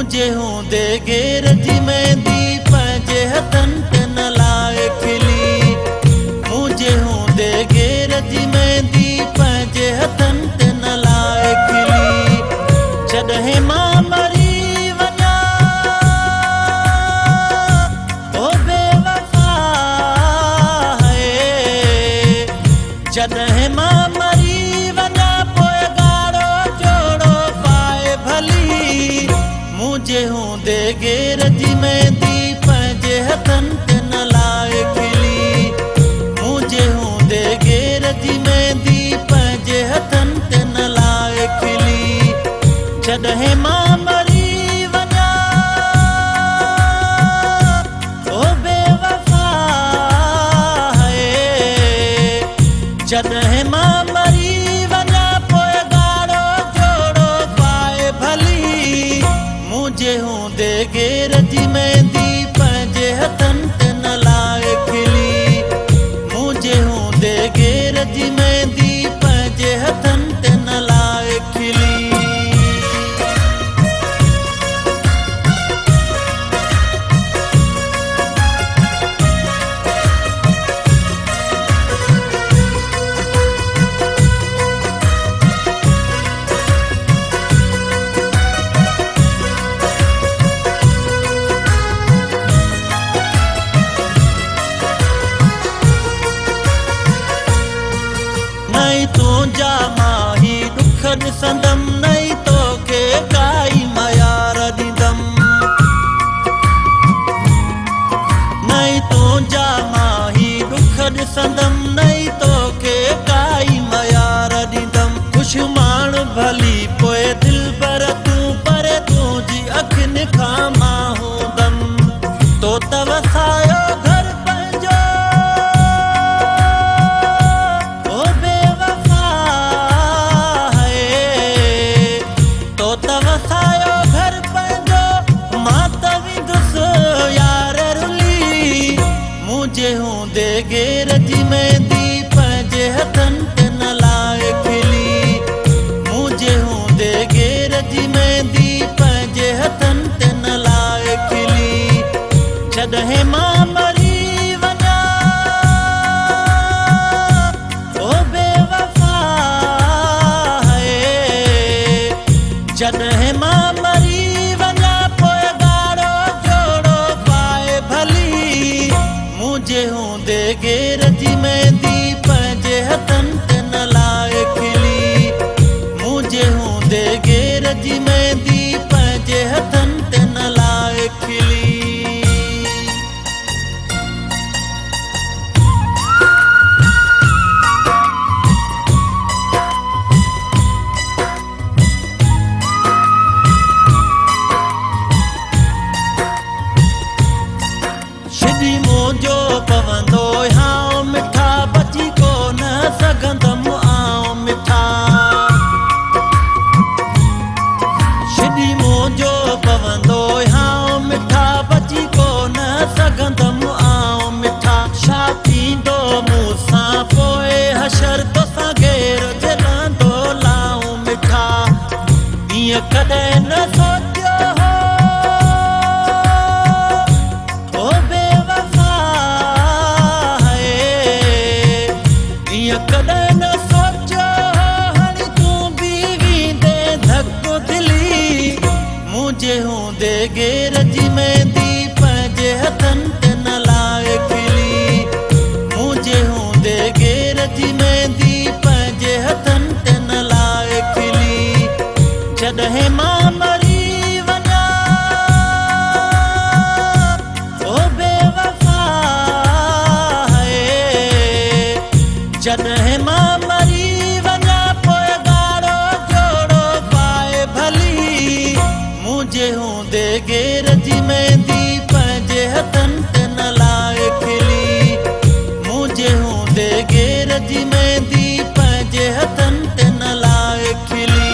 मुझे हूंदे गेर जी मेहंदी पंहिंजे हथनि ते न लाए खिली। मुझे हूंदे गेर जी मेहंदी पंहिंजे हथनि ते न लाए खिली। जॾहिं मां मरी वञा ओ बेवफा है, जॾहिं मां मरी वञा पोइ ॻाढ़ो जोड़ो पाए भली। मुझे हूंदे गेर जी मेहंदी पंहिंजे हथनि ते न लाए खिली। मुझे हूंदे गेर जी मेहंदी पंहिंजे हथनि ते न लाए खिली। जॾहिं मां मरी वञा ओ बेवफा है, जॾहिं मां मरी वञा पोइ ॻाढ़ो जोड़ो पाए भली। मुझे हूंदे गेर जी मेहंदी पंहिंजे हथनि ते न लाए खिली। मुझे हूंदे गेर जी मेहंदी पंहिंजे हथनि ते न लाए खिली। नहीं तुंहिंजा माही दुख ॾिसंदमि, नहीं तोखे काई मयार ॾींदमि। नहीं तुंहिंजा माही दुख ॾिसंदमि, नहीं तोखे काई मयार ॾींदमि। ख़ुशि माण भली पोइ दिलि पर तूं पर तुंहिंजी अखियुनि खां मां हूंदमि। तो त वसायो घर पंहिंजो ओ बेवफा है, तो त वसायो घर पंहिंजो मां त विंदुसि यार रुली। मुझे हूंदे गेर जी मेहंदी पंहिंजे हथनि ते न लाए खिली। मुझे हूंदे गेर जी मेहंदी पंहिंजे हथनि ते न लाए खिली। जॾहिं मां मरी वञा ओ बेवफा है, जॾहिं मां मरी वञा पोइ ॻाढ़ो जोड़ो पाए भली। मुझे हूंदे गेर जी मेहंदी पंहिंजे हथनि ते न लाए खिली। मुझे हूंदे गेर जी मेहंदी पंहिंजे हथनि ते न लाए खिली। शिडी मुंहिंजो पवंदो हाओ मिठा, बची कोन सघंदमि आऊं मिठा। शिडी मुंहिंजो पवंदो हाओ मिठा, बची कोन सघंदमि आऊं मिठा। छा थींदो मूंसां पोइ हशर, तोसां गेर झलंदो लाऊं मिठा। ईअं कॾहिं न सोचियो हो ओ बेवफा है, ईअं कॾहिं न सोचियो हो हाणे तूं बि वेंदे धक दिली। मुझे हूंदे गेर जी मेहंदी पंहिंजे हथनि ते न लाए खिली। मुझे हूंदे गेर जी मेहंदी पंहिंजे हथनि ते न लाए खिली। जॾहिं मां मरी वञा ओ बेवफा है, जॾहिं मां मरी वञा पोइ ॻाढ़ो जोड़ो पाए भली। मुझे हूंदे गेर जी मेहंदी पंहिंजे हथनि ते न लाए खिली। मुझे हूंदे गेर जी मेहंदी पंहिंजे हथनि ते न लाए खिली।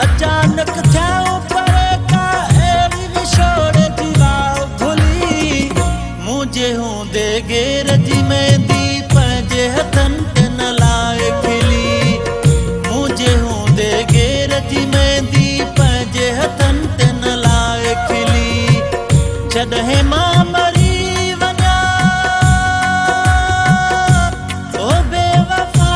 अचानक थियाऊं पर का अहिड़ी विछोड़े जी वाव भुली मुंहिंजे हूंदे गेर जी मेहंदी पंहिंजे हथनि ते न लाए खिली मुंहिंजे हूंदे गेर जी मेहंदी पंहिंजे हथनि ते न लाए खिली जॾहिं मां मरी वञा ओ बेवफा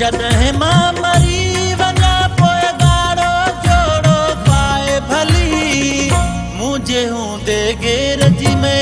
जॾहिं मां मरी वञा पोइ ॻाढ़ो जोड़ो पाए भली मुंहिंजे हूंदे गेर जी में